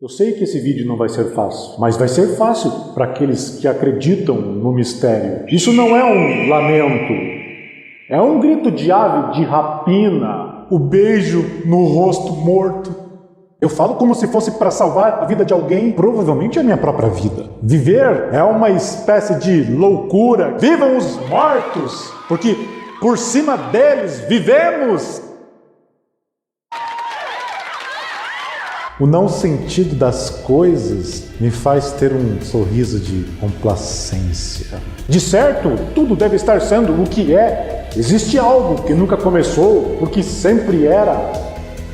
Eu sei que esse vídeo não vai ser fácil, mas vai ser fácil para aqueles que acreditam no mistério. Isso não é um lamento, é um grito de ave de rapina, o beijo no rosto morto. Eu falo como se fosse para salvar a vida de alguém, provavelmente a minha própria vida. Viver é uma espécie de loucura. Vivam os mortos, porque por cima deles vivemos. O não sentido das coisas me faz ter um sorriso de complacência. De certo, tudo deve estar sendo o que é. Existe algo que nunca começou, porque sempre era.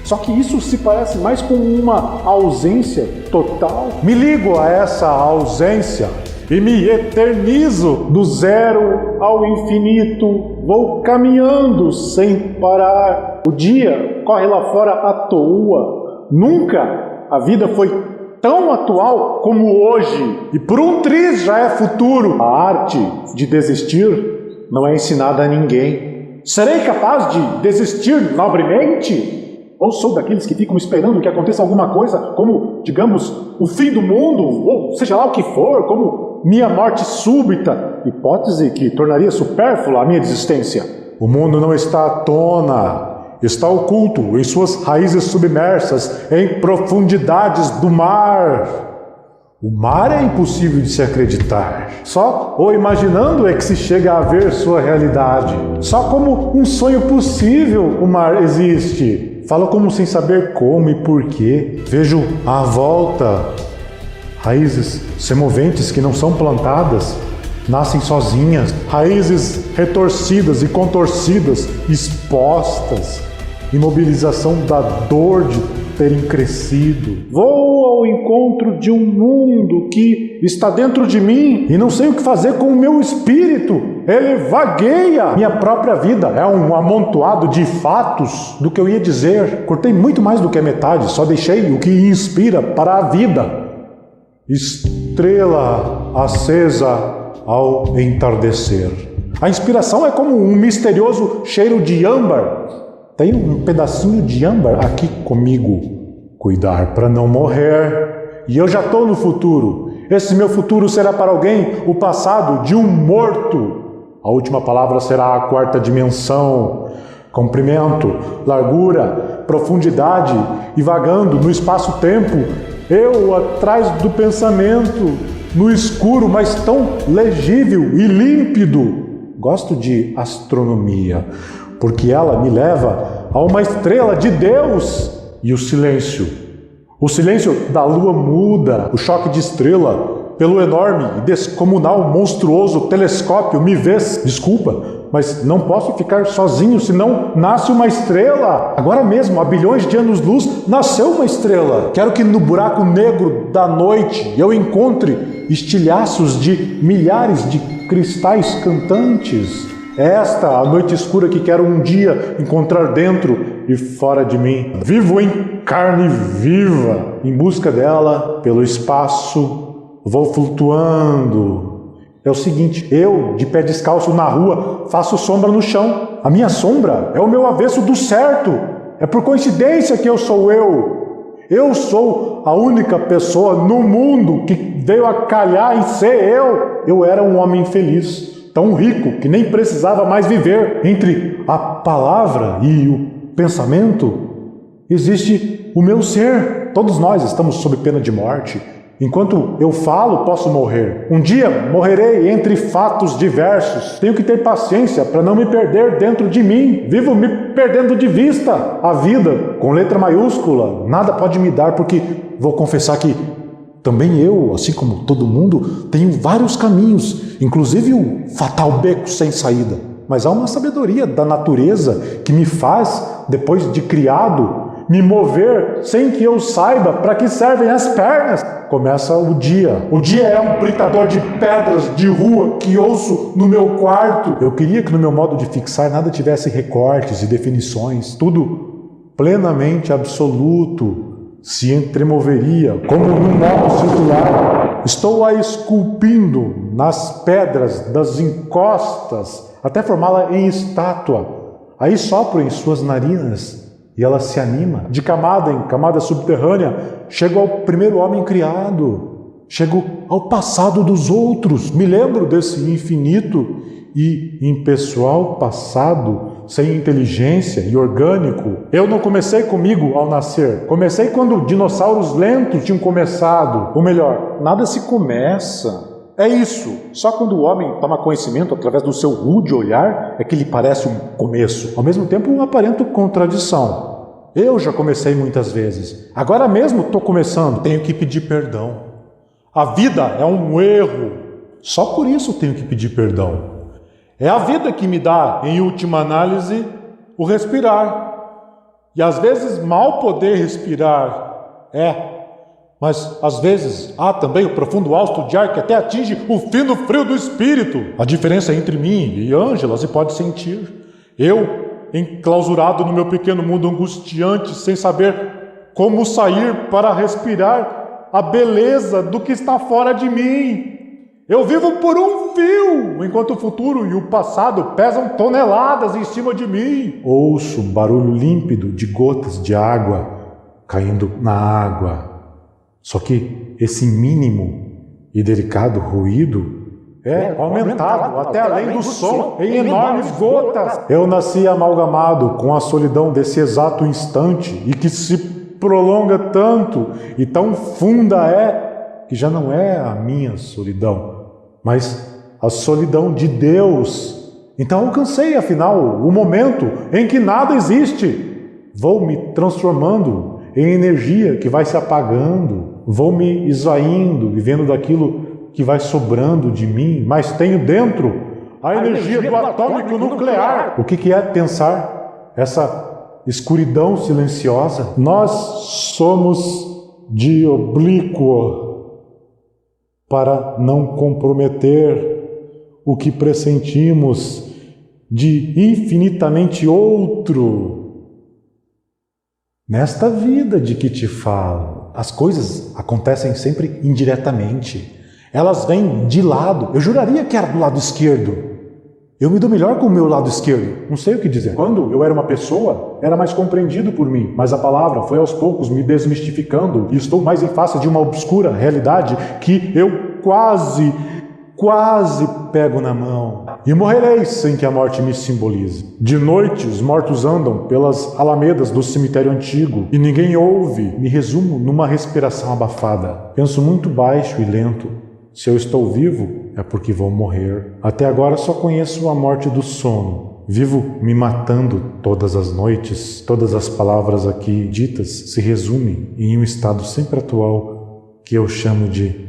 Só que isso se parece mais com uma ausência total. Me ligo a essa ausência e me eternizo do zero ao infinito. Vou caminhando sem parar. O dia corre lá fora à toa. Nunca a vida foi tão atual como hoje. E por um triz já é futuro. A arte de desistir não é ensinada a ninguém. Serei capaz de desistir nobremente? Ou sou daqueles que ficam esperando que aconteça alguma coisa, como, digamos, o fim do mundo, ou seja lá o que for, como minha morte súbita, hipótese que tornaria supérflua a minha desistência. O mundo não está à tona. Está oculto em suas raízes submersas, em profundidades do mar. O mar é impossível de se acreditar. Só o imaginando é que se chega a ver sua realidade. Só como um sonho possível o mar existe. Falo como sem saber como e porquê. Vejo à volta raízes semoventes que não são plantadas. Nascem sozinhas, raízes retorcidas e contorcidas, expostas, imobilização da dor de terem crescido. Vou ao encontro de um mundo que está dentro de mim e não sei o que fazer com o meu espírito. Ele vagueia. Minha própria vida é um amontoado de fatos do que eu ia dizer. Cortei muito mais do que a metade, só deixei o que inspira para a vida. Estrela acesa ao entardecer. A inspiração é como um misterioso cheiro de âmbar. Tenho um pedacinho de âmbar aqui comigo. Cuidar para não morrer. E eu já estou no futuro. Esse meu futuro será para alguém o passado de um morto. A última palavra será a quarta dimensão. Comprimento, largura, profundidade e vagando no espaço-tempo. Eu atrás do pensamento. No escuro, mas tão legível e límpido. Gosto de astronomia, porque ela me leva a uma estrela de Deus. E o silêncio da lua muda, o choque de estrela, pelo enorme e descomunal, monstruoso telescópio me vês. Desculpa, mas não posso ficar sozinho, senão nasce uma estrela. Agora mesmo, há bilhões de anos-luz, nasceu uma estrela. Quero que no buraco negro da noite eu encontre estilhaços de milhares de cristais cantantes. É esta a noite escura que quero um dia encontrar dentro e fora de mim. Vivo em carne viva, em busca dela, pelo espaço, vou flutuando. É o seguinte, eu, de pé descalço na rua, faço sombra no chão. A minha sombra é o meu avesso do certo. É por coincidência que eu sou eu. Eu sou a única pessoa no mundo que veio a calhar em ser eu. Eu era um homem feliz, tão rico que nem precisava mais viver. Entre a palavra e o pensamento existe o meu ser. Todos nós estamos sob pena de morte. Enquanto eu falo, posso morrer. Um dia morrerei entre fatos diversos. Tenho que ter paciência para não me perder dentro de mim. Vivo me perdendo de vista. A vida, com letra maiúscula, nada pode me dar, porque vou confessar que também eu, assim como todo mundo, tenho vários caminhos, inclusive o fatal beco sem saída. Mas há uma sabedoria da natureza que me faz, depois de criado, me mover sem que eu saiba para que servem as pernas. Começa o dia. O dia é um britador de pedras de rua que ouço no meu quarto. Eu queria que no meu modo de fixar nada tivesse recortes e definições. Tudo plenamente absoluto se entremoveria como num modo circular. Estou a esculpindo nas pedras das encostas até formá-la em estátua. Aí sopro em suas narinas e ela se anima. De camada em camada subterrânea, chego ao primeiro homem criado, chego ao passado dos outros, me lembro desse infinito e impessoal passado, sem inteligência e orgânico. Eu não comecei comigo ao nascer, comecei quando dinossauros lentos tinham começado. Ou melhor, nada se começa. É isso, só quando o homem toma conhecimento através do seu rude olhar é que lhe parece um começo. Ao mesmo tempo, aparento contradição. Eu já comecei muitas vezes, agora mesmo estou começando, tenho que pedir perdão. A vida é um erro, só por isso tenho que pedir perdão. É a vida que me dá, em última análise, o respirar. E às vezes mal poder respirar, mas às vezes há também o profundo hausto de ar que até atinge o fino frio do espírito. A diferença entre mim e Ângela se pode sentir. Eu, enclausurado no meu pequeno mundo angustiante, sem saber como sair para respirar a beleza do que está fora de mim. Eu vivo por um fio, enquanto o futuro e o passado pesam toneladas em cima de mim. Ouço um barulho límpido de gotas de água caindo na água. Só que esse mínimo e delicado ruído é aumentado até além do som em enormes gotas. Eu nasci amalgamado com a solidão desse exato instante e que se prolonga tanto e tão funda que já não é a minha solidão, mas a solidão de Deus. Então alcancei, afinal, o momento em que nada existe. Vou me transformando em energia que vai se apagando. Vou me esvaindo, vivendo daquilo que vai sobrando de mim, mas tenho dentro a energia do atômico nuclear. O que é pensar essa escuridão silenciosa? Nós somos de oblíquo para não comprometer o que pressentimos de infinitamente outro. Nesta vida de que te falo, as coisas acontecem sempre indiretamente. Elas vêm de lado. Eu juraria que era do lado esquerdo. Eu me dou melhor com o meu lado esquerdo. Não sei o que dizer. Quando eu era uma pessoa, era mais compreendido por mim. Mas a palavra foi aos poucos me desmistificando. E estou mais em face de uma obscura realidade que eu quase pego na mão. E morrerei sem que a morte me simbolize. De noite, os mortos andam pelas alamedas do cemitério antigo e ninguém ouve. Me resumo numa respiração abafada. Penso muito baixo e lento. Se eu estou vivo, é porque vou morrer. Até agora só conheço a morte do sono. Vivo me matando todas as noites. Todas as palavras aqui ditas se resumem em um estado sempre atual que eu chamo de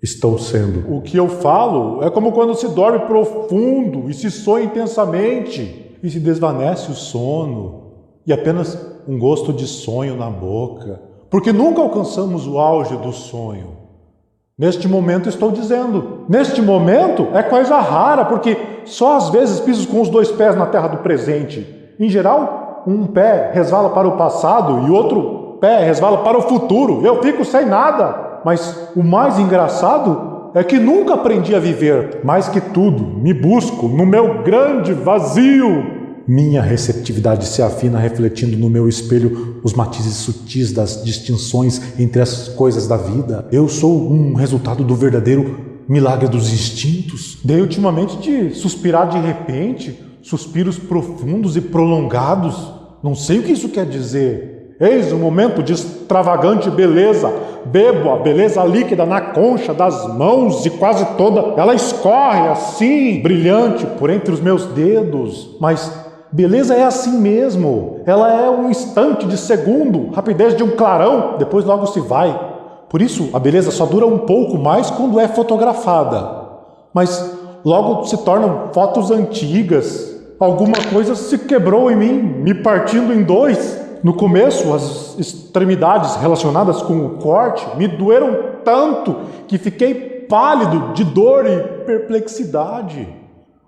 estou sendo. O que eu falo é como quando se dorme profundo e se sonha intensamente e se desvanece o sono e apenas um gosto de sonho na boca, porque nunca alcançamos o auge do sonho. Neste momento estou dizendo, neste momento é coisa rara, porque só às vezes piso com os dois pés na terra do presente. Em geral, um pé resvala para o passado e outro pé resvala para o futuro. Eu fico sem nada. Mas o mais engraçado é que nunca aprendi a viver. Mais que tudo, me busco no meu grande vazio. Minha receptividade se afina refletindo no meu espelho os matizes sutis das distinções entre as coisas da vida. Eu sou um resultado do verdadeiro milagre dos instintos. Dei ultimamente de suspirar de repente, suspiros profundos e prolongados. Não sei o que isso quer dizer. Eis um momento de extravagante beleza. Bebo a beleza líquida na concha das mãos e quase toda ela escorre assim, brilhante, por entre os meus dedos. Mas beleza é assim mesmo. Ela é um instante de segundo, rapidez de um clarão, depois logo se vai. Por isso, a beleza só dura um pouco mais quando é fotografada. Mas logo se tornam fotos antigas. Alguma coisa se quebrou em mim, me partindo em dois. No começo, as extremidades relacionadas com o corte me doeram tanto que fiquei pálido de dor e perplexidade.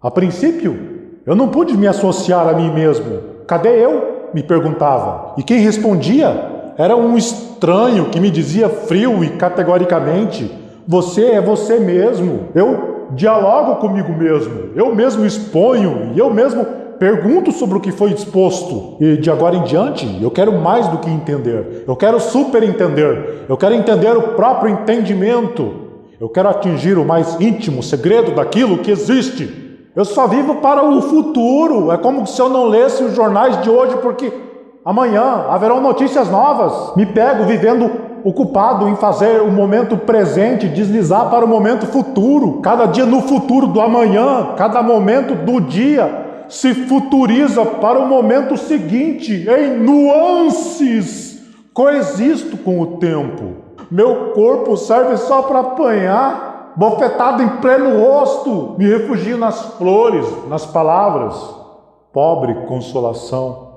A princípio, eu não pude me associar a mim mesmo. Cadê eu? Me perguntava. E quem respondia era um estranho que me dizia frio e categoricamente: você é você mesmo. Eu dialogo comigo mesmo. Eu mesmo exponho e eu mesmo pergunto sobre o que foi exposto. E de agora em diante, eu quero mais do que entender. Eu quero super entender. Eu quero entender o próprio entendimento. Eu quero atingir o mais íntimo segredo daquilo que existe. Eu só vivo para o futuro. É como se eu não lesse os jornais de hoje, porque amanhã haverão notícias novas. Me pego vivendo ocupado em fazer o momento presente deslizar para o momento futuro. Cada dia no futuro do amanhã, cada momento do dia se futuriza para o momento seguinte. Em nuances, coexisto com o tempo. Meu corpo serve só para apanhar, bofetado em pleno rosto. Me refugio nas flores, nas palavras. Pobre consolação.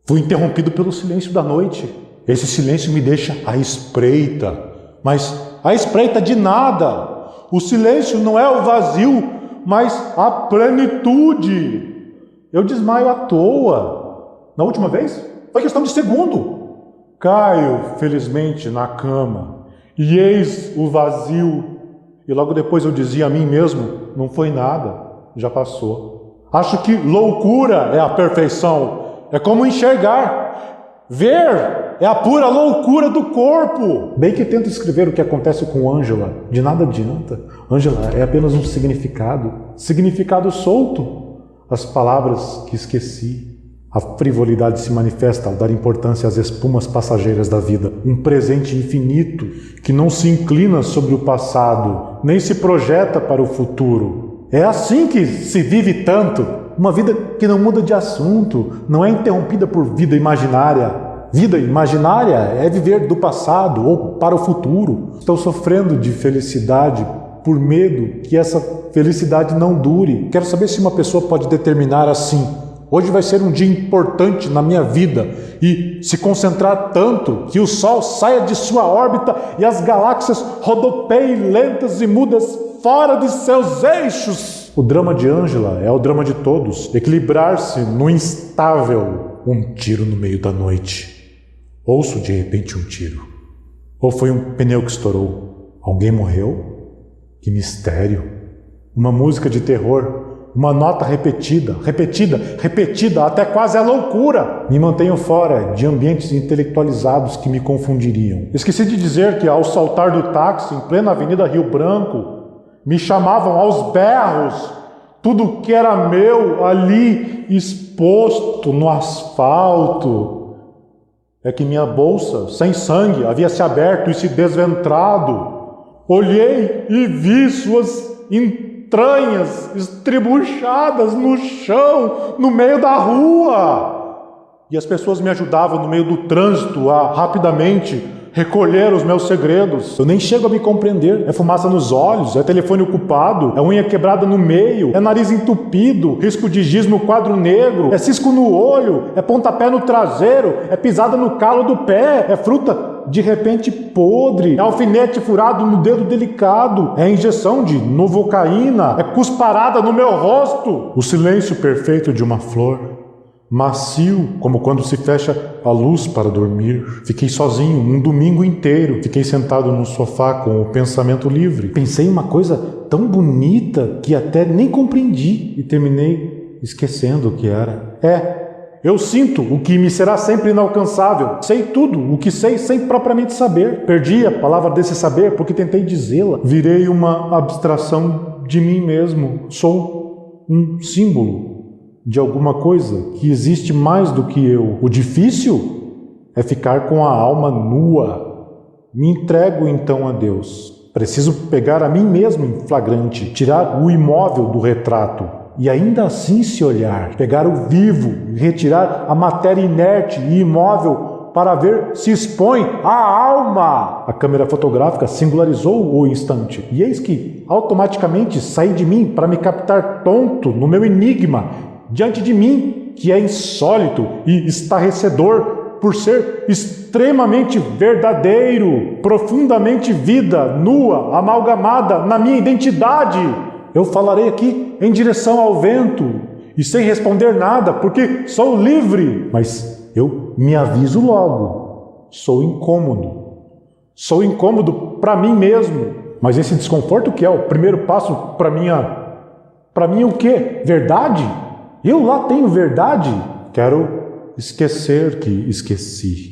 Fui interrompido pelo silêncio da noite. Esse silêncio me deixa à espreita, mas à espreita de nada. O silêncio não é o vazio, mas a plenitude. Eu desmaio à toa. Na última vez, foi questão de segundo. Caio, felizmente, na cama, e eis o vazio. E logo depois eu dizia a mim mesmo, não foi nada, já passou. Acho que loucura é a perfeição. É como enxergar. Ver é a pura loucura do corpo. Bem que tento escrever o que acontece com Ângela. De nada adianta. Ângela é apenas um significado. Significado solto. As palavras que esqueci. A frivolidade se manifesta ao dar importância às espumas passageiras da vida. Um presente infinito que não se inclina sobre o passado, nem se projeta para o futuro. É assim que se vive tanto. Uma vida que não muda de assunto, não é interrompida por vida imaginária. Vida imaginária é viver do passado ou para o futuro. Estou sofrendo de felicidade por medo que essa felicidade não dure. Quero saber se uma pessoa pode determinar assim: hoje vai ser um dia importante na minha vida, e se concentrar tanto que o Sol saia de sua órbita e as galáxias rodopeiem lentas e mudas fora de seus eixos. O drama de Ângela é o drama de todos. Equilibrar-se no instável. Um tiro no meio da noite. Ouço de repente um tiro. Ou foi um pneu que estourou? Alguém morreu? Que mistério! Uma música de terror. Uma nota repetida, até quase a loucura. Me mantenho fora de ambientes intelectualizados que me confundiriam. Esqueci de dizer que ao saltar do táxi em plena Avenida Rio Branco, me chamavam aos berros. Tudo que era meu ali exposto no asfalto. É que minha bolsa, sem sangue, havia se aberto e se desventrado. Olhei e vi suas entranhas estribuchadas no chão, no meio da rua. E as pessoas me ajudavam no meio do trânsito a rapidamente recolher os meus segredos. Eu nem chego a me compreender. É fumaça nos olhos, é telefone ocupado, é unha quebrada no meio, é nariz entupido, risco de giz no quadro negro, é cisco no olho, é pontapé no traseiro, é pisada no calo do pé, é fruta de repente podre, é alfinete furado no dedo delicado, é injeção de novocaína, é cusparada no meu rosto. O silêncio perfeito de uma flor, macio, como quando se fecha a luz para dormir. Fiquei sozinho um domingo inteiro. Fiquei sentado no sofá com o pensamento livre. Pensei em uma coisa tão bonita que até nem compreendi e terminei esquecendo o que era. Eu sinto o que me será sempre inalcançável. Sei tudo o que sei sem propriamente saber. Perdi a palavra desse saber porque tentei dizê-la. Virei uma abstração de mim mesmo. Sou um símbolo de alguma coisa que existe mais do que eu. O difícil é ficar com a alma nua. Me entrego então a Deus. Preciso pegar a mim mesmo em flagrante, tirar o imóvel do retrato e ainda assim se olhar, pegar o vivo e retirar a matéria inerte e imóvel para ver se expõe a alma. A câmera fotográfica singularizou o instante e eis que automaticamente saí de mim para me captar tonto no meu enigma diante de mim, que é insólito e estarrecedor por ser extremamente verdadeiro, profundamente vida, nua, amalgamada na minha identidade. Eu falarei aqui em direção ao vento e sem responder nada, porque sou livre. Mas eu me aviso logo, sou incômodo. Sou incômodo para mim mesmo. Mas esse desconforto que é o primeiro passo para minha Para mim o quê? Verdade? Eu lá tenho verdade? Quero esquecer que esqueci.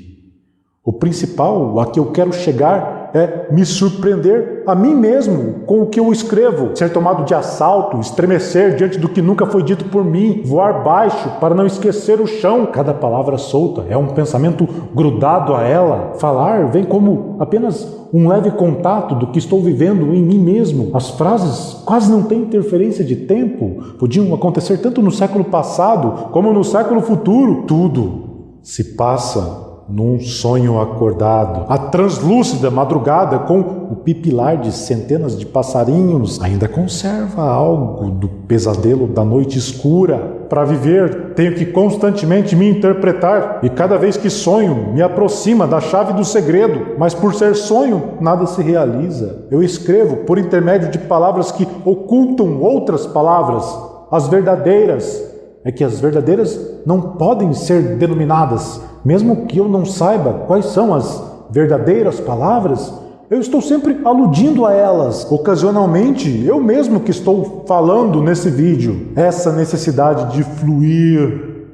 O principal a que eu quero chegar é me surpreender a mim mesmo com o que eu escrevo, ser tomado de assalto, estremecer diante do que nunca foi dito por mim, voar baixo para não esquecer o chão. Cada palavra solta é um pensamento grudado a ela. Falar vem como apenas um leve contato do que estou vivendo em mim mesmo. As frases quase não têm interferência de tempo, podiam acontecer tanto no século passado como no século futuro. Tudo se passa num sonho acordado. A translúcida madrugada, com o pipilar de centenas de passarinhos, ainda conserva algo do pesadelo da noite escura. Para viver, tenho que constantemente me interpretar, e cada vez que sonho, me aproxima da chave do segredo. Mas por ser sonho, nada se realiza. Eu escrevo por intermédio de palavras que ocultam outras palavras. As verdadeiras é que as verdadeiras não podem ser denominadas. Mesmo que eu não saiba quais são as verdadeiras palavras, eu estou sempre aludindo a elas. Ocasionalmente, eu mesmo que estou falando nesse vídeo. Essa necessidade de fluir.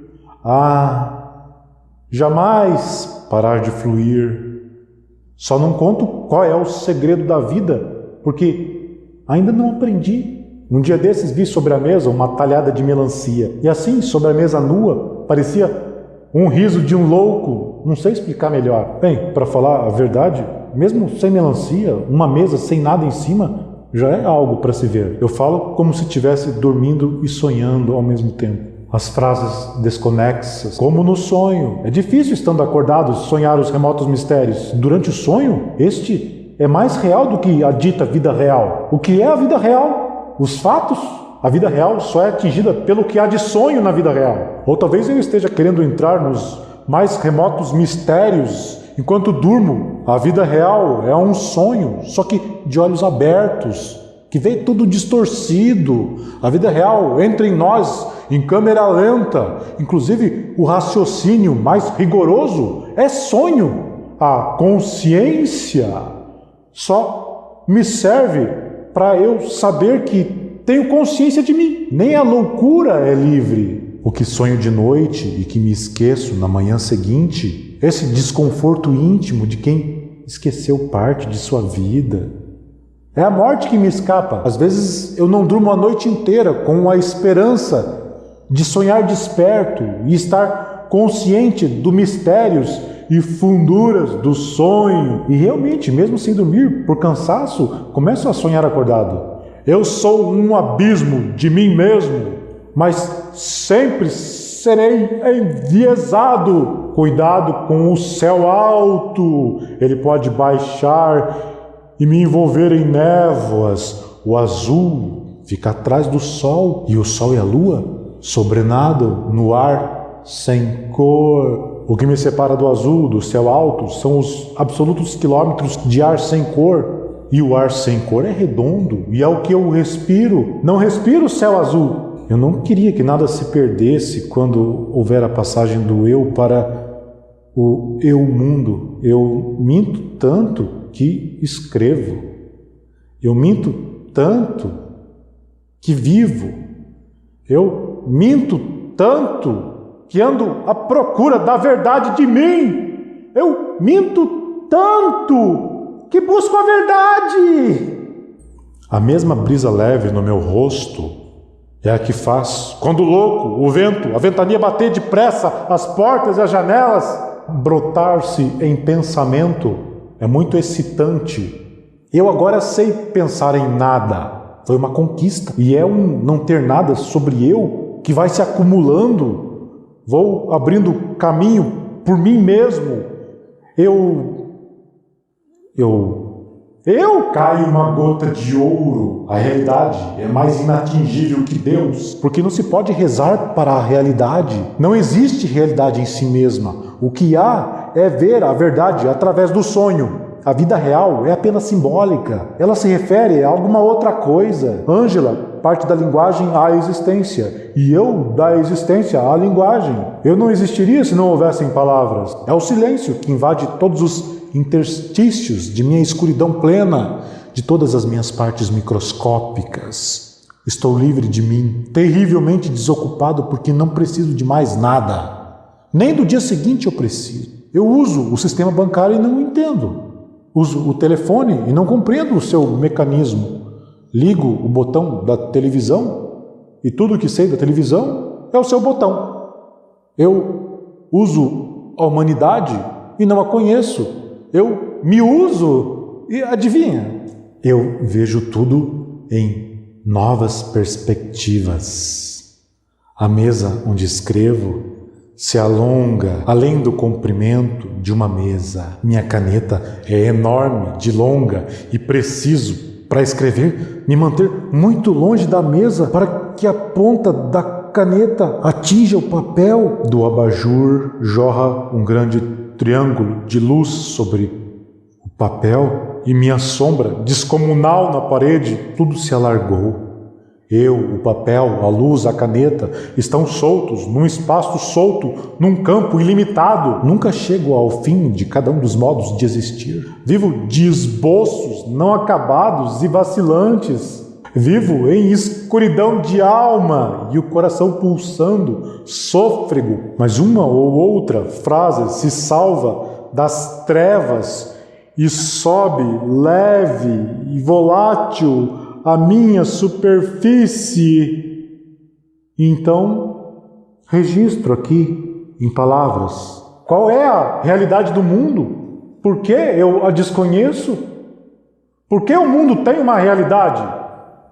Jamais parar de fluir. Só não conto qual é o segredo da vida, porque ainda não aprendi. Um dia desses vi sobre a mesa uma talhada de melancia. E assim, sobre a mesa nua, parecia um riso de um louco. Não sei explicar melhor. Bem, para falar a verdade, mesmo sem melancia, uma mesa sem nada em cima, já é algo para se ver. Eu falo como se estivesse dormindo e sonhando ao mesmo tempo. As frases desconexas, como no sonho. É difícil, estando acordados, sonhar os remotos mistérios. Durante o sonho, este é mais real do que a dita vida real. O que é a vida real? Os fatos? A vida real só é atingida pelo que há de sonho na vida real. Ou talvez eu esteja querendo entrar nos mais remotos mistérios enquanto durmo. A vida real é um sonho, só que de olhos abertos, que vê tudo distorcido. A vida real entra em nós em câmera lenta. Inclusive, o raciocínio mais rigoroso é sonho. A consciência só me serve para eu saber que tenho consciência de mim. Nem a loucura é livre. O que sonho de noite e que me esqueço na manhã seguinte, esse desconforto íntimo de quem esqueceu parte de sua vida. É a morte que me escapa. Às vezes eu não durmo a noite inteira com a esperança de sonhar desperto e estar consciente dos mistérios e funduras do sonho. E realmente, mesmo sem dormir, por cansaço, começo a sonhar acordado. Eu sou um abismo de mim mesmo, mas sempre serei enviesado. Cuidado com o céu alto, ele pode baixar e me envolver em névoas. O azul fica atrás do sol, e o sol e a lua sobrenadam no ar sem cor. O que me separa do azul, do céu alto, são os absolutos quilômetros de ar sem cor. E o ar sem cor é redondo, e é o que eu respiro. Não respiro o céu azul. Eu não queria que nada se perdesse quando houver a passagem do eu para o eu mundo. Eu minto tanto que escrevo. Eu minto tanto que vivo. Eu minto tanto que ando à procura da verdade de mim. Eu minto tanto que busco a verdade. A mesma brisa leve no meu rosto é a que faz, quando louco, o vento, a ventania bater depressa as portas e as janelas. Brotar-se em pensamento é muito excitante. Eu agora sei pensar em nada. Foi uma conquista. E é um não ter nada sobre eu que vai se acumulando. Vou abrindo caminho por mim mesmo. Eu caio uma gota de ouro. A realidade é mais inatingível que Deus, porque não se pode rezar para a realidade. Não existe realidade em si mesma. O que há é ver a verdade através do sonho. A vida real é apenas simbólica. Ela se refere a alguma outra coisa. Ângela parte da linguagem à existência, e eu da existência à linguagem. Eu não existiria se não houvessem palavras. É o silêncio que invade todos os interstícios de minha escuridão plena, de todas as minhas partes microscópicas. Estou livre de mim, terrivelmente desocupado porque não preciso de mais nada. Nem do dia seguinte eu preciso. Eu uso o sistema bancário e não o entendo. Uso o telefone e não compreendo o seu mecanismo. Ligo o botão da televisão e tudo o que sei da televisão é o seu botão. Eu uso a humanidade e não a conheço. Eu me uso e adivinha? Eu vejo tudo em novas perspectivas. A mesa onde escrevo se alonga além do comprimento de uma mesa. Minha caneta é enorme, de longa e preciso para escrever, me manter muito longe da mesa para que a ponta da caneta atinja o papel. Do abajur jorra um grande triângulo de luz sobre o papel e minha sombra descomunal na parede, tudo se alargou. Eu, o papel, a luz, a caneta estão soltos, num espaço solto, num campo ilimitado. Nunca chego ao fim de cada um dos modos de existir. Vivo de esboços não acabados e vacilantes. Vivo em escuridão de alma e o coração pulsando, sôfrego. Mas uma ou outra frase se salva das trevas e sobe leve e volátil a minha superfície. Então, registro aqui em palavras. Qual é a realidade do mundo? Por que eu a desconheço? Por que o mundo tem uma realidade?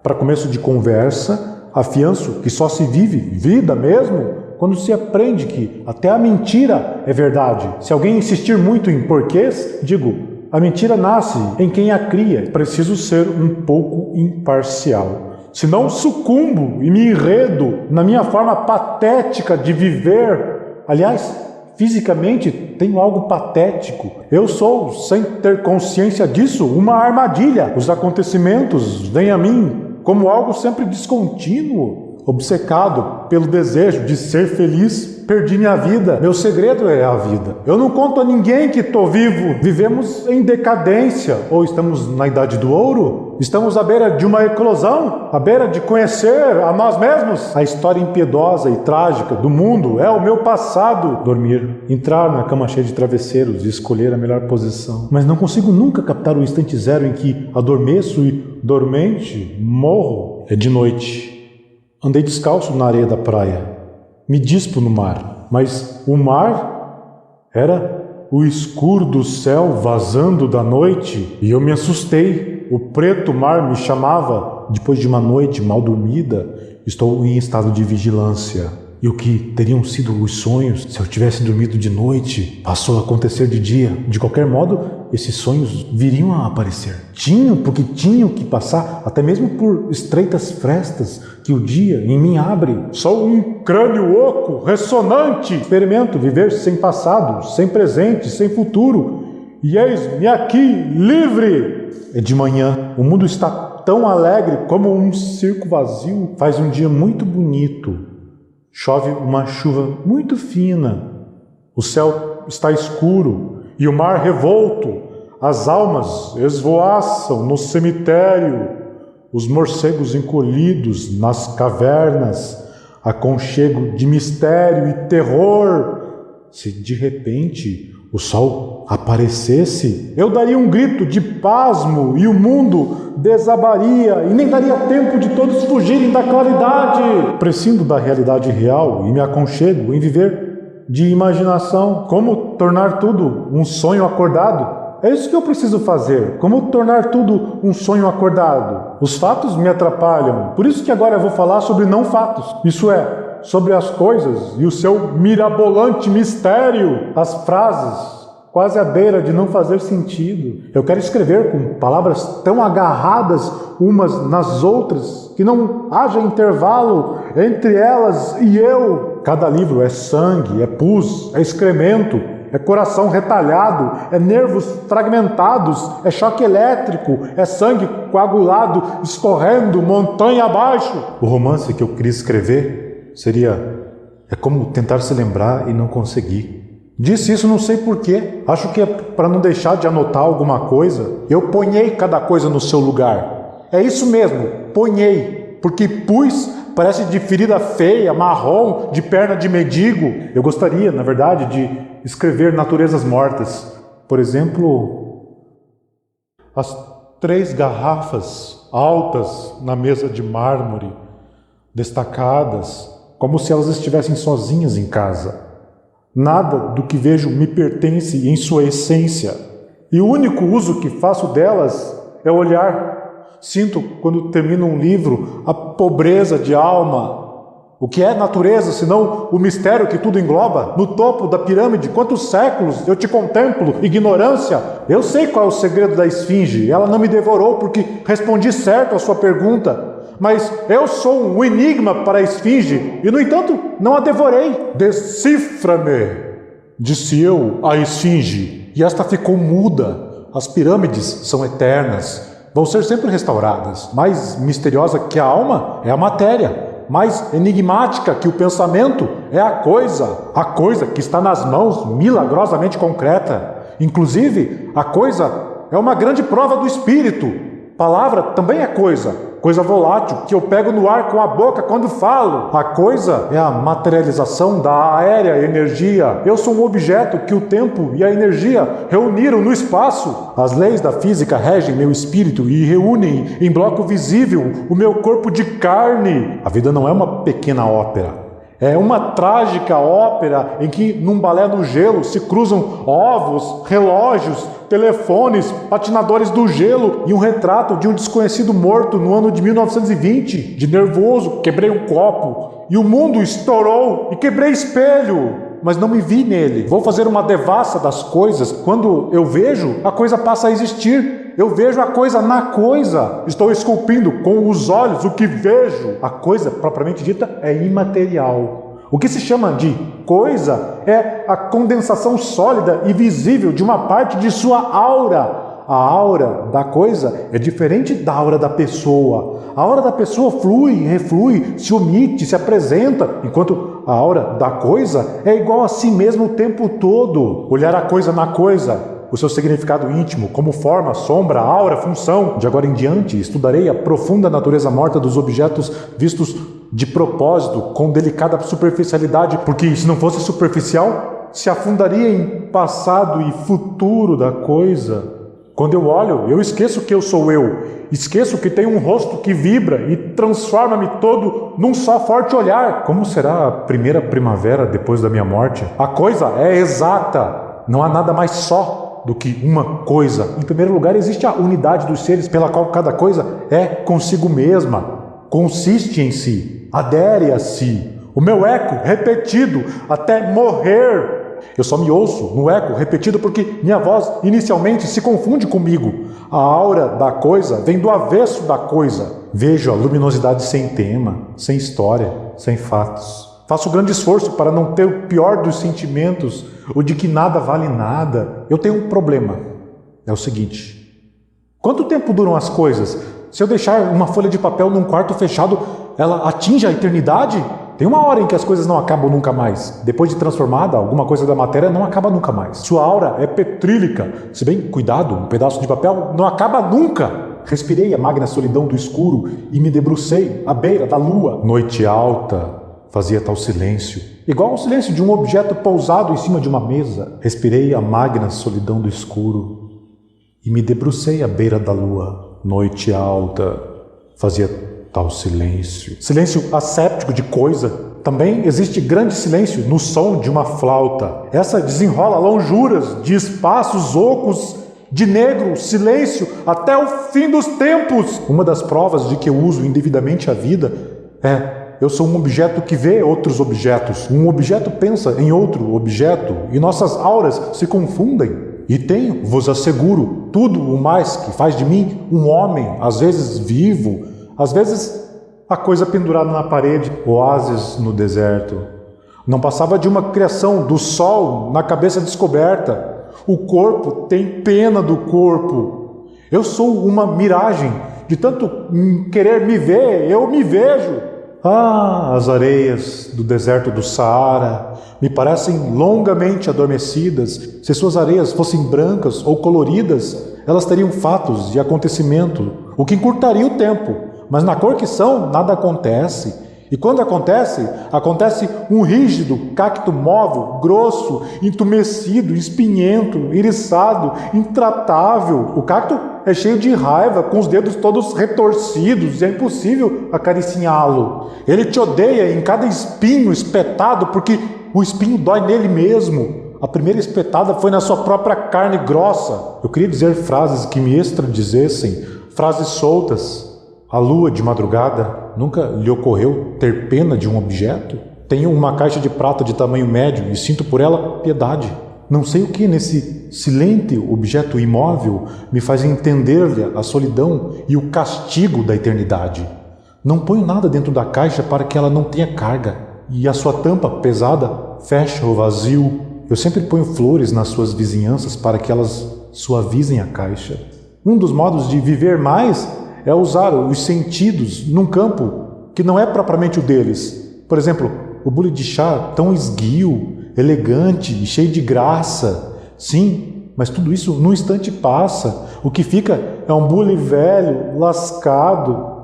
Para começo de conversa, afianço que só se vive vida mesmo quando se aprende que até a mentira é verdade. Se alguém insistir muito em porquês, digo, a mentira nasce em quem a cria. Preciso ser um pouco imparcial. Senão sucumbo e me enredo na minha forma patética de viver. Aliás, fisicamente tenho algo patético. Eu sou, sem ter consciência disso, uma armadilha. Os acontecimentos vêm a mim como algo sempre descontínuo. Obcecado pelo desejo de ser feliz, perdi minha vida. Meu segredo é a vida. Eu não conto a ninguém que estou vivo. Vivemos em decadência. Ou estamos na idade do ouro? Estamos à beira de uma eclosão? À beira de conhecer a nós mesmos? A história impiedosa e trágica do mundo é o meu passado. Dormir, entrar na cama cheia de travesseiros e escolher a melhor posição. Mas não consigo nunca captar o instante zero em que adormeço e, dormente, morro. É de noite. Andei descalço na areia da praia. Me dispo no mar. Mas o mar era o escuro do céu vazando da noite. E eu me assustei. O preto mar me chamava. Depois de uma noite mal dormida, estou em estado de vigilância. E o que teriam sido os sonhos se eu tivesse dormido de noite passou a acontecer de dia. De qualquer modo, esses sonhos viriam a aparecer. Porque tinham que passar, até mesmo por estreitas frestas que o dia em mim abre. Sou um crânio oco, ressonante. Experimento viver sem passado, sem presente, sem futuro. E eis-me aqui, livre. É de manhã. O mundo está tão alegre como um circo vazio. Faz um dia muito bonito. Chove uma chuva muito fina. O céu está escuro e o mar revolto. As almas esvoaçam no cemitério. Os morcegos encolhidos nas cavernas. Aconchego de mistério e terror. Se de repente o sol aparecesse, eu daria um grito de pasmo e o mundo desabaria e nem daria tempo de todos fugirem da claridade. Prescindo da realidade real e me aconchego em viver de imaginação. Como tornar tudo um sonho acordado? É isso que eu preciso fazer. Como tornar tudo um sonho acordado? Os fatos me atrapalham. Por isso que agora eu vou falar sobre não fatos. Isso é, sobre as coisas e o seu mirabolante mistério. As frases, quase à beira de não fazer sentido. Eu quero escrever com palavras tão agarradas umas nas outras que não haja intervalo entre elas e eu. Cada livro é sangue, é pus, é excremento, é coração retalhado, é nervos fragmentados, é choque elétrico, é sangue coagulado escorrendo montanha abaixo. O romance que eu queria escrever é como tentar se lembrar e não conseguir. Disse isso não sei porquê. Acho que é para não deixar de anotar alguma coisa. Eu ponhei cada coisa no seu lugar. É isso mesmo, ponhei. porque pus parece de ferida feia, marrom, de perna de mendigo. Eu gostaria, na verdade, de escrever naturezas mortas. Por exemplo, as 3 garrafas altas na mesa de mármore, destacadas, como se elas estivessem sozinhas em casa. Nada do que vejo me pertence em sua essência, e o único uso que faço delas é olhar. Sinto, quando termino um livro, a pobreza de alma. O que é natureza, senão o mistério que tudo engloba? No topo da pirâmide, quantos séculos eu te contemplo, ignorância? Eu sei qual é o segredo da esfinge. Ela não me devorou porque respondi certo à sua pergunta. Mas eu sou um enigma para a esfinge e, no entanto, não a devorei. Decifra-me, disse eu à esfinge, e esta ficou muda. As pirâmides são eternas, vão ser sempre restauradas. Mais misteriosa que a alma é a matéria. Mais enigmática que o pensamento é a coisa que está nas mãos, milagrosamente concreta. Inclusive, a coisa é uma grande prova do espírito. Palavra também é coisa volátil, que eu pego no ar com a boca quando falo. A coisa é a materialização da aérea energia. Eu sou um objeto que o tempo e a energia reuniram no espaço. As leis da física regem meu espírito e reúnem em bloco visível o meu corpo de carne. A vida não é uma pequena ópera. É uma trágica ópera em que, num balé no gelo, se cruzam ovos, relógios, telefones, patinadores do gelo e um retrato de um desconhecido morto no ano de 1920. De nervoso, quebrei um copo e o mundo estourou e quebrei espelho, mas não me vi nele. Vou fazer uma devassa das coisas. Quando eu vejo, a coisa passa a existir. Eu vejo a coisa na coisa. Estou esculpindo com os olhos o que vejo. A coisa, propriamente dita, é imaterial. O que se chama de coisa é a condensação sólida e visível de uma parte de sua aura. A aura da coisa é diferente da aura da pessoa. A aura da pessoa flui, reflui, se omite, se apresenta, enquanto a aura da coisa é igual a si mesmo o tempo todo. Olhar a coisa na coisa, o seu significado íntimo, como forma, sombra, aura, função. De agora em diante, estudarei a profunda natureza morta dos objetos vistos de propósito, com delicada superficialidade, porque se não fosse superficial, se afundaria em passado e futuro da coisa. Quando eu olho, eu esqueço que eu sou eu, esqueço que tenho um rosto que vibra e transforma-me todo num só forte olhar. Como será a primeira primavera depois da minha morte? A coisa é exata, não há nada mais só do que uma coisa. Em primeiro lugar, existe a unidade dos seres, pela qual cada coisa é consigo mesma, consiste em si, adere a si. O meu eco repetido até morrer. Eu só me ouço no eco repetido porque minha voz inicialmente se confunde comigo. A aura da coisa vem do avesso da coisa. Vejo a luminosidade sem tema, sem história, sem fatos. Faço grande esforço para não ter o pior dos sentimentos, o de que nada vale nada. Eu tenho um problema. É o seguinte: quanto tempo duram as coisas? Se eu deixar uma folha de papel num quarto fechado, ela atinge a eternidade? Tem uma hora em que as coisas não acabam nunca mais. Depois de transformada, alguma coisa da matéria não acaba nunca mais. Sua aura é petrílica. Se bem, cuidado, um pedaço de papel não acaba nunca. Respirei a magna solidão do escuro e me debrucei à beira da lua. Noite alta fazia tal silêncio, igual ao silêncio de um objeto pousado em cima de uma mesa. Respirei a magna solidão do escuro e me debrucei à beira da lua. Noite alta fazia tal silêncio. Silêncio asséptico de coisa. Também existe grande silêncio no som de uma flauta. Essa desenrola lonjuras de espaços ocos, de negro silêncio até o fim dos tempos. Uma das provas de que eu uso indevidamente a vida é: eu sou um objeto que vê outros objetos. Um objeto pensa em outro objeto e nossas auras se confundem. E tenho, vos asseguro, tudo o mais que faz de mim um homem, às vezes vivo, às vezes a coisa pendurada na parede, oásis no deserto. Não passava de uma criação do sol na cabeça descoberta. O corpo tem pena do corpo. Eu sou uma miragem. De tanto querer me ver, eu me vejo. Ah, as areias do deserto do Saara me parecem longamente adormecidas. Se suas areias fossem brancas ou coloridas, elas teriam fatos e acontecimento, o que encurtaria o tempo. mas na cor que são, nada acontece. E quando acontece, acontece um rígido cacto móvel, grosso, entumecido, espinhento, iriçado, intratável. O cacto é cheio de raiva, com os dedos todos retorcidos, e é impossível acariciá-lo. Ele te odeia em cada espinho espetado, porque o espinho dói nele mesmo. A primeira espetada foi na sua própria carne grossa. Eu queria dizer frases que me extradizessem, frases soltas. A lua de madrugada, nunca lhe ocorreu ter pena de um objeto? Tenho uma caixa de prata de tamanho médio e sinto por ela piedade. Não sei o que nesse silente objeto imóvel me faz entender-lhe a solidão e o castigo da eternidade. Não ponho nada dentro da caixa para que ela não tenha carga, e a sua tampa pesada fecha o vazio. Eu sempre ponho flores nas suas vizinhanças para que elas suavizem a caixa. Um dos modos de viver mais é usar os sentidos num campo que não é propriamente o deles. Por exemplo, o bule de chá tão esguio, elegante e cheio de graça. Sim, mas tudo isso num instante passa. O que fica é um bule velho, lascado,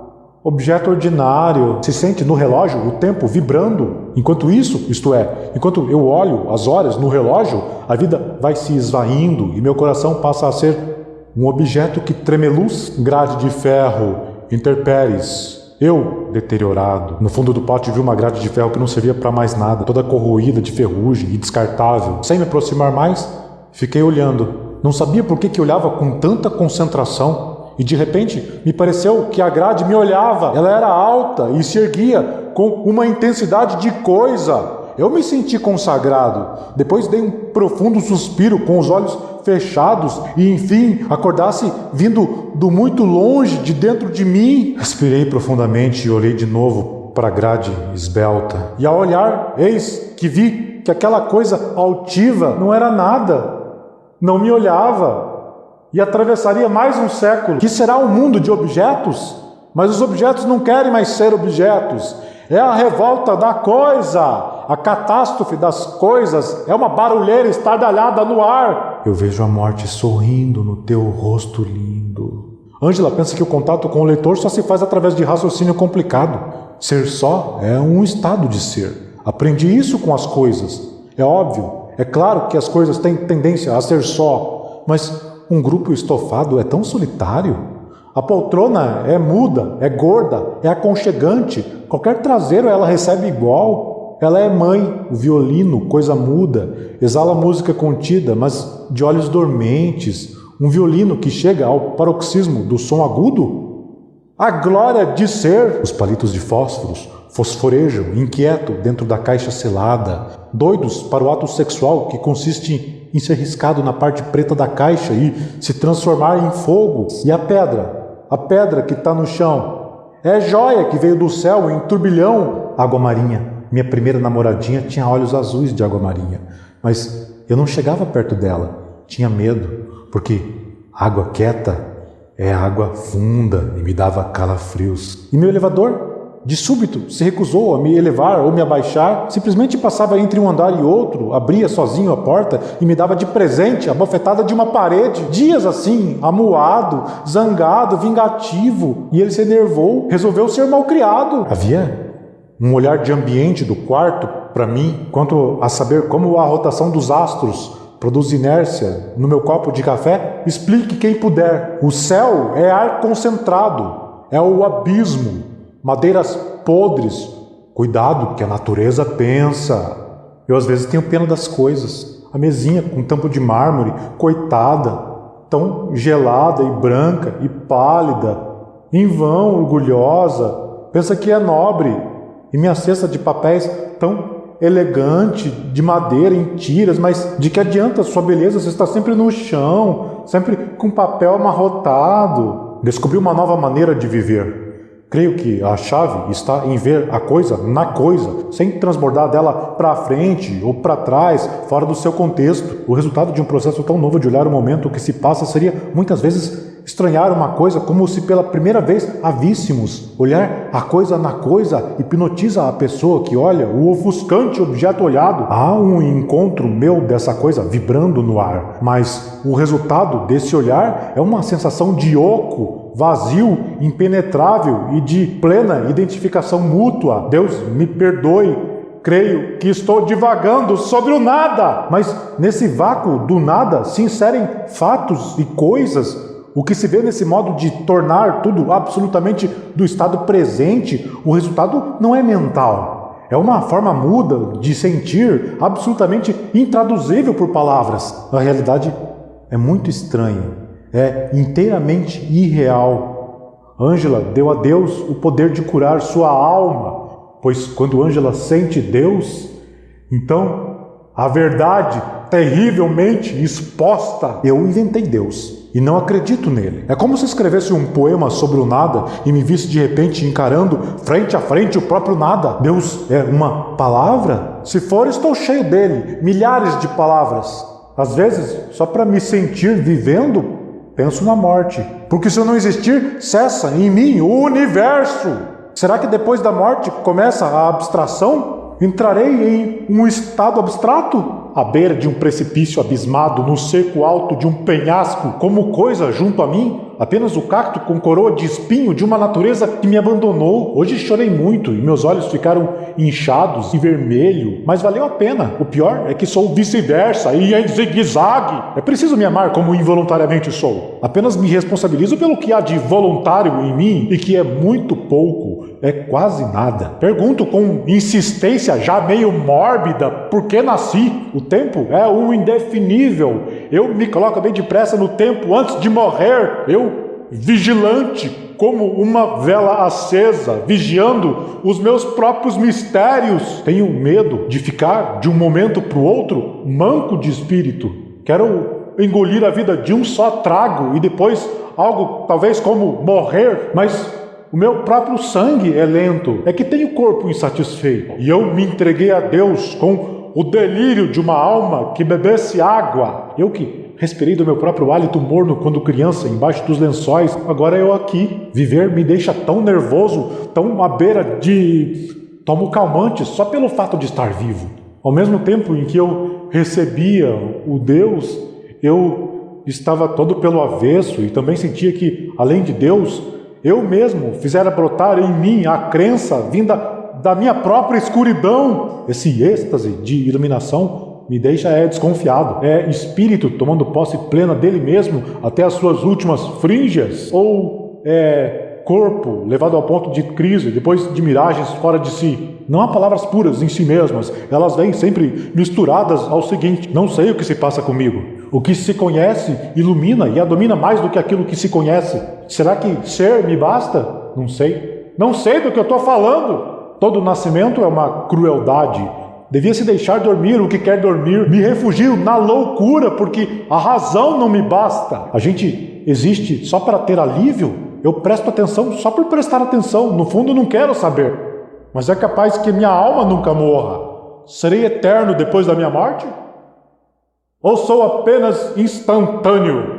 objeto ordinário. Se sente no relógio o tempo vibrando. Enquanto isso, isto é, enquanto eu olho as horas no relógio, a vida vai se esvaindo e meu coração passa a ser um objeto que tremeluz, grade de ferro, interpéries. Eu, deteriorado. No fundo do pátio vi uma grade de ferro que não servia para mais nada, toda corroída de ferrugem e descartável. Sem me aproximar mais, fiquei olhando. Não sabia por que olhava com tanta concentração. E de repente, me pareceu que a grade me olhava. Ela era alta e se erguia com uma intensidade de coisa. Eu me senti consagrado. Depois dei um profundo suspiro com os olhos fechados e, enfim, acordasse vindo do muito longe, de dentro de mim. Respirei profundamente e olhei de novo para a grade esbelta. E ao olhar, eis que vi que aquela coisa altiva não era nada. Não me olhava. E atravessaria mais um século. Que será um mundo de objetos? Mas os objetos não querem mais ser objetos. É a revolta da coisa. A catástrofe das coisas é uma barulheira estardalhada no ar. Eu vejo a morte sorrindo no teu rosto lindo. Ângela pensa que o contato com o leitor só se faz através de raciocínio complicado. Ser só é um estado de ser. Aprendi isso com as coisas. É óbvio, é claro que as coisas têm tendência a ser só, mas um grupo estofado é tão solitário. A poltrona é muda, é gorda, é aconchegante. Qualquer traseiro ela recebe igual. Ela é mãe, o violino, coisa muda, exala música contida, mas de olhos dormentes. Um violino que chega ao paroxismo do som agudo. A glória de ser! Os palitos de fósforos fosforejam, inquieto, dentro da caixa selada, doidos para o ato sexual que consiste em ser riscado na parte preta da caixa e se transformar em fogo. E a pedra que está no chão, é joia que veio do céu em turbilhão. Água marinha. Minha primeira namoradinha tinha olhos azuis de água marinha, mas eu não chegava perto dela, tinha medo, porque água quieta é água funda e me dava calafrios. E meu elevador, de súbito, se recusou a me elevar ou me abaixar, simplesmente passava entre um andar e outro, abria sozinho a porta e me dava de presente a bofetada de uma parede. Dias assim, amuado, zangado, vingativo, e ele se enervou, resolveu ser malcriado. Havia um olhar de ambiente do quarto para mim, quanto a saber como a rotação dos astros produz inércia no meu copo de café. Explique quem puder. O céu é ar concentrado, é o abismo, madeiras podres. Cuidado que a natureza pensa. Eu às vezes tenho pena das coisas. A mesinha com tampo de mármore, coitada, tão gelada e branca e pálida, em vão orgulhosa, pensa que é nobre. E minha cesta de papéis tão elegante, de madeira, em tiras, mas de que adianta sua beleza? Você está sempre no chão, sempre com papel amarrotado. Descobri uma nova maneira de viver. Creio que a chave está em ver a coisa na coisa, sem transbordar dela para frente ou para trás, fora do seu contexto. O resultado de um processo tão novo de olhar o momento que se passa seria, muitas vezes, estranhar uma coisa como se pela primeira vez a víssemos. Olhar a coisa na coisa hipnotiza a pessoa que olha o ofuscante objeto olhado. Há um encontro meu dessa coisa vibrando no ar, mas o resultado desse olhar é uma sensação de oco, vazio, impenetrável e de plena identificação mútua. Deus me perdoe, creio que estou divagando sobre o nada, mas nesse vácuo do nada se inserem fatos e coisas. O que se vê nesse modo de tornar tudo absolutamente do estado presente, o resultado não é mental. É uma forma muda de sentir, absolutamente intraduzível por palavras. A realidade é muito estranha, é inteiramente irreal. Ângela deu a Deus o poder de curar sua alma, pois quando Ângela sente Deus, então a verdade terrivelmente exposta. Eu inventei Deus e não acredito nele. É como se escrevesse um poema sobre o nada e me visse de repente encarando frente a frente o próprio nada. Deus é uma palavra? Se for, estou cheio dele, milhares de palavras. Às vezes, só para me sentir vivendo, penso na morte. Porque se eu não existir, cessa em mim o universo. Será que depois da morte começa a abstração? Entrarei em um estado abstrato? À beira de um precipício abismado, no cerco alto de um penhasco, como coisa junto a mim, apenas o cacto com coroa de espinho de uma natureza que me abandonou. Hoje chorei muito e meus olhos ficaram inchados e vermelho, mas valeu a pena. O pior é que sou vice-versa e em zigue-zague. É preciso me amar como involuntariamente sou. Apenas me responsabilizo pelo que há de voluntário em mim e que é muito pouco, é quase nada. Pergunto com insistência já meio mórbida por que nasci. O tempo é um indefinível. Eu me coloco bem depressa no tempo antes de morrer. Eu, vigilante, como uma vela acesa, vigiando os meus próprios mistérios. Tenho medo de ficar de um momento para o outro manco de espírito. Quero engolir a vida de um só trago e depois algo talvez como morrer, mas o meu próprio sangue é lento. É que tenho o corpo insatisfeito. E eu me entreguei a Deus com o delírio de uma alma que bebesse água. Eu que respirei do meu próprio hálito morno quando criança, embaixo dos lençóis. Agora eu aqui. Viver me deixa tão nervoso, tão à beira de... Tomo calmante só pelo fato de estar vivo. Ao mesmo tempo em que eu recebia o Deus, eu estava todo pelo avesso e também sentia que, além de Deus, eu mesmo fizera brotar em mim a crença vinda da minha própria escuridão. Esse êxtase de iluminação me deixa desconfiado. É espírito tomando posse plena dele mesmo até as suas últimas fríngeas? Ou é corpo levado ao ponto de crise, depois de miragens fora de si? Não há palavras puras em si mesmas. Elas vêm sempre misturadas ao seguinte: não sei o que se passa comigo. O que se conhece ilumina e a domina mais do que aquilo que se conhece. Será que ser me basta? Não sei. Não sei do que eu estou falando. Todo nascimento é uma crueldade. Devia-se deixar dormir o que quer dormir. Me refugio na loucura porque a razão não me basta. A gente existe só para ter alívio? Eu presto atenção só por prestar atenção. No fundo não quero saber. Mas é capaz que minha alma nunca morra. Serei eterno depois da minha morte? Ou sou apenas instantâneo?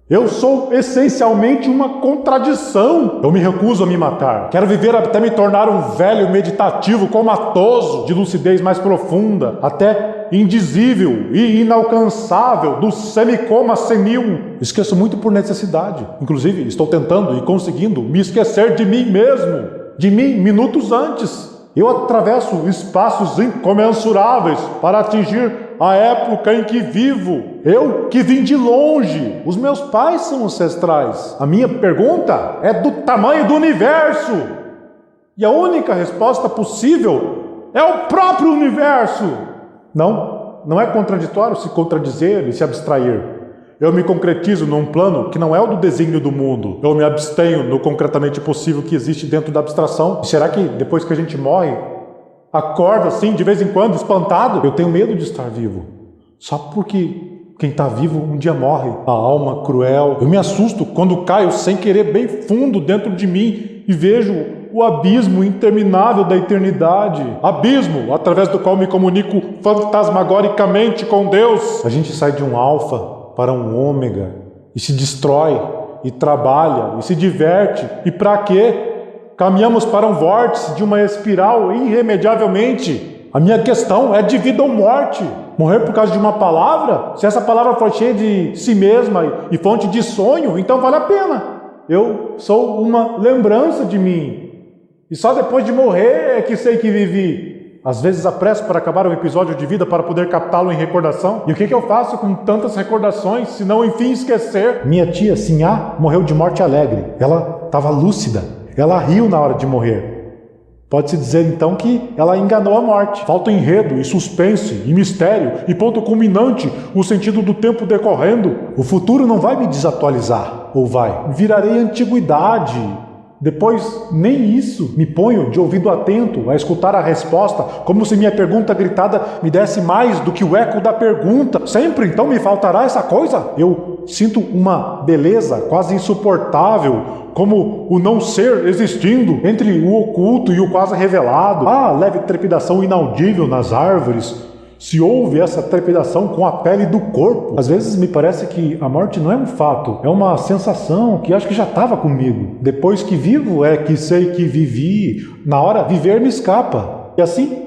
Eu sou essencialmente uma contradição. Eu me recuso a me matar. Quero viver até me tornar um velho meditativo comatoso, de lucidez mais profunda, até indizível e inalcançável, do semicoma senil. Esqueço muito por necessidade. Inclusive, estou tentando e conseguindo me esquecer de mim mesmo, de mim minutos antes. Eu atravesso espaços incomensuráveis para atingir a época em que vivo. Eu que vim de longe. Os meus pais são ancestrais. A minha pergunta é do tamanho do universo. E a única resposta possível é o próprio universo. Não é contraditório se contradizer e se abstrair. Eu me concretizo num plano que não é o do desígnio do mundo. Eu me abstenho no concretamente possível que existe dentro da abstração. E será que depois que a gente morre, acorda assim de vez em quando, espantado? Eu tenho medo de estar vivo. Só porque quem está vivo um dia morre. A alma cruel. Eu me assusto quando caio sem querer bem fundo dentro de mim e vejo o abismo interminável da eternidade. Abismo através do qual me comunico fantasmagoricamente com Deus. A gente sai de um alfa para um ômega, e se destrói, e trabalha, e se diverte, e para quê? Caminhamos para um vórtice de uma espiral irremediavelmente. A minha questão é de vida ou morte. Morrer por causa de uma palavra? Se essa palavra for cheia de si mesma e fonte de sonho, então vale a pena. eu sou uma lembrança de mim. E só depois de morrer é que sei que vivi. Às vezes apresso para acabar um episódio de vida para poder captá-lo em recordação. E o que eu faço com tantas recordações, se não enfim esquecer? Minha tia, Sinhá, morreu de morte alegre. Ela estava lúcida. Ela riu na hora de morrer. Pode-se dizer então que ela enganou a morte. Falta enredo e suspense e mistério e ponto culminante, o sentido do tempo decorrendo. O futuro não vai me desatualizar, ou vai? Virarei antiguidade. Depois, nem isso, me ponho de ouvido atento a escutar a resposta, como se minha pergunta gritada me desse mais do que o eco da pergunta. Sempre então me faltará essa coisa? Eu sinto uma beleza quase insuportável, como o não ser existindo entre o oculto e o quase revelado. Ah, leve trepidação inaudível nas árvores. Se houve essa trepidação com a pele do corpo. Às vezes me parece que a morte não é um fato, é uma sensação que acho que já estava comigo. Depois que vivo é que sei que vivi. Na hora, viver me escapa. E assim,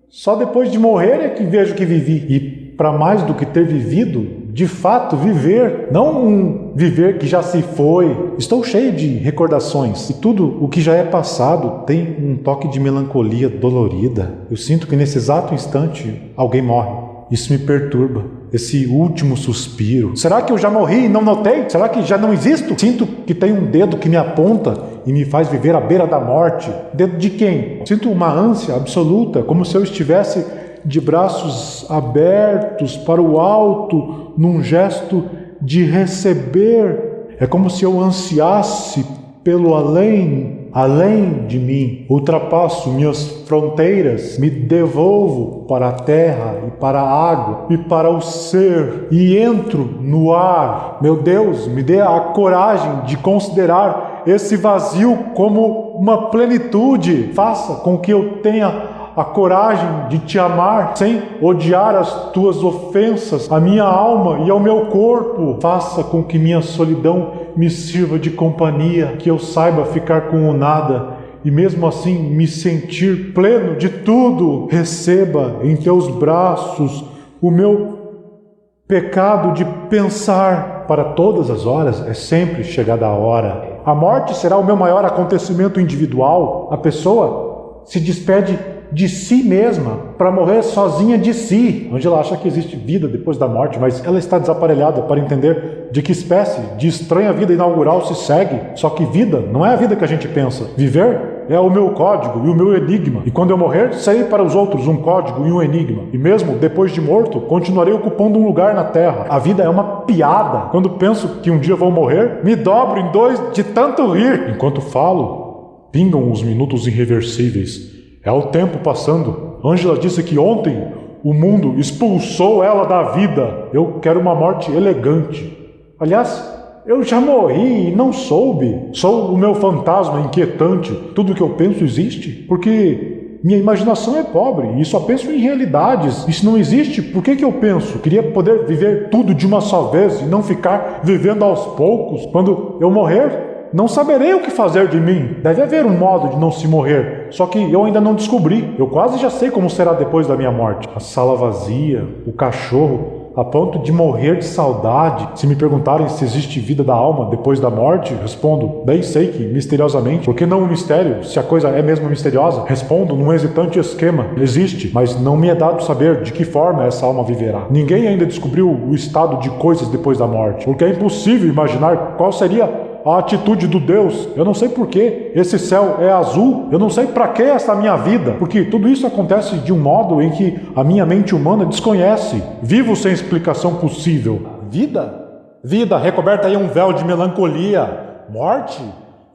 só depois de morrer é que vejo que vivi. E para mais do que ter vivido, de fato viver, não um viver que já se foi. Estou cheio de recordações e tudo o que já é passado tem um toque de melancolia dolorida. Eu sinto que nesse exato instante alguém morre. Isso me perturba. Esse último suspiro. Será que eu já morri e não notei? Será que já não existo? Sinto que tem um dedo que me aponta e me faz viver à beira da morte. Dedo de quem? Sinto uma ânsia absoluta, como se eu estivesse de braços abertos para o alto, num gesto de receber. É como se eu ansiasse pelo além, além de mim. Ultrapasso minhas fronteiras, me devolvo para a terra e para a água e para o ser e entro no ar. Meu Deus, me dê a coragem de considerar esse vazio como uma plenitude. Faça com que eu tenha a coragem de te amar sem odiar as tuas ofensas, a minha alma e ao meu corpo. Faça com que minha solidão me sirva de companhia, que eu saiba ficar com o nada e mesmo assim me sentir pleno de tudo. Receba em teus braços o meu pecado de pensar. Para todas as horas é sempre chegada a hora. A morte será o meu maior acontecimento individual. A pessoa se despede de si mesma para morrer sozinha de si. Angela acha que existe vida depois da morte, mas ela está desaparelhada para entender de que espécie de estranha vida inaugural se segue. Só que vida não é a vida que a gente pensa. Viver é o meu código e o meu enigma. E quando eu morrer, serei para os outros um código e um enigma. E mesmo depois de morto, continuarei ocupando um lugar na Terra. A vida é uma piada. Quando penso que um dia vou morrer, me dobro em dois de tanto rir. Enquanto falo, pingam os minutos irreversíveis. É o tempo passando. Angela disse que ontem o mundo expulsou ela da vida. Eu quero uma morte elegante. Aliás, eu já morri e não soube. Sou o meu fantasma inquietante. Tudo que eu penso existe porque minha imaginação é pobre e só penso em realidades. E se não existe, por que eu penso? Queria poder viver tudo de uma só vez e não ficar vivendo aos poucos. Quando eu morrer, não saberei o que fazer de mim. Deve haver um modo de não se morrer, só que eu ainda não descobri. Eu quase já sei como será depois da minha morte. A sala vazia, o cachorro, a ponto de morrer de saudade. Se me perguntarem se existe vida da alma depois da morte, respondo, bem sei que, misteriosamente. Por que não um mistério, se a coisa é mesmo misteriosa? Respondo num hesitante esquema. Existe, mas não me é dado saber de que forma essa alma viverá. Ninguém ainda descobriu o estado de coisas depois da morte, porque é impossível imaginar qual seria a atitude do Deus. Eu não sei por que esse céu é azul, eu não sei para que essa minha vida, porque tudo isso acontece de um modo em que a minha mente humana desconhece. Vivo sem explicação possível. Vida? Vida recoberta em um véu de melancolia. Morte?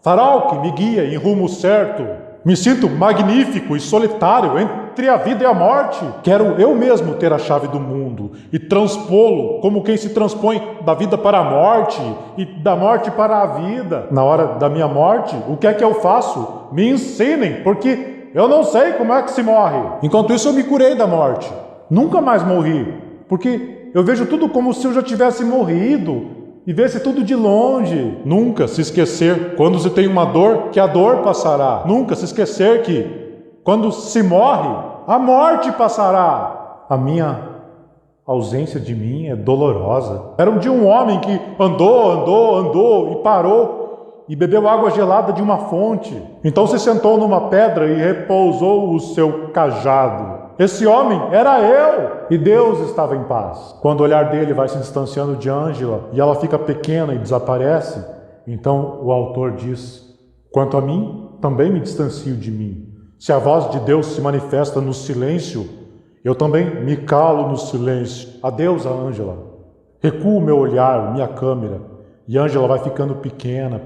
Farol que me guia em rumo certo. Me sinto magnífico e solitário entre a vida e a morte. Quero eu mesmo ter a chave do mundo e transpô-lo como quem se transpõe da vida para a morte e da morte para a vida. Na hora da minha morte, o que é que eu faço? Me ensinem, porque eu não sei como é que se morre. Enquanto isso, eu me curei da morte. Nunca mais morri, porque eu vejo tudo como se eu já tivesse morrido. E vê-se tudo de longe. Nunca se esquecer, quando se tem uma dor, que a dor passará. Nunca se esquecer que, quando se morre, a morte passará. A minha ausência de mim é dolorosa. Era um dia um homem que andou e parou e bebeu água gelada de uma fonte. Então se sentou numa pedra e repousou o seu cajado. Esse homem era eu, e Deus estava em paz. Quando o olhar dele vai se distanciando de Ângela e ela fica pequena e desaparece, então o autor diz: quanto a mim, também me distancio de mim. Se a voz de Deus se manifesta no silêncio, eu também me calo no silêncio. Adeus, Ângela. Recuo meu olhar, minha câmera, e Ângela vai ficando pequena,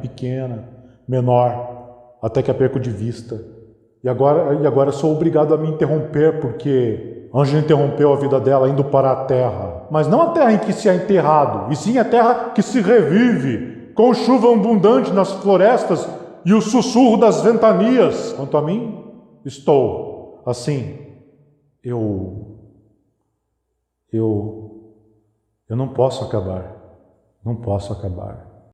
menor, até que a perco de vista. E agora sou obrigado a me interromper, porque Ângela interrompeu a vida dela indo para a terra. Mas não a terra em que se é enterrado, e sim a terra que se revive, com chuva abundante nas florestas e o sussurro das ventanias. Quanto a mim, estou assim. Eu não posso acabar. Não posso acabar.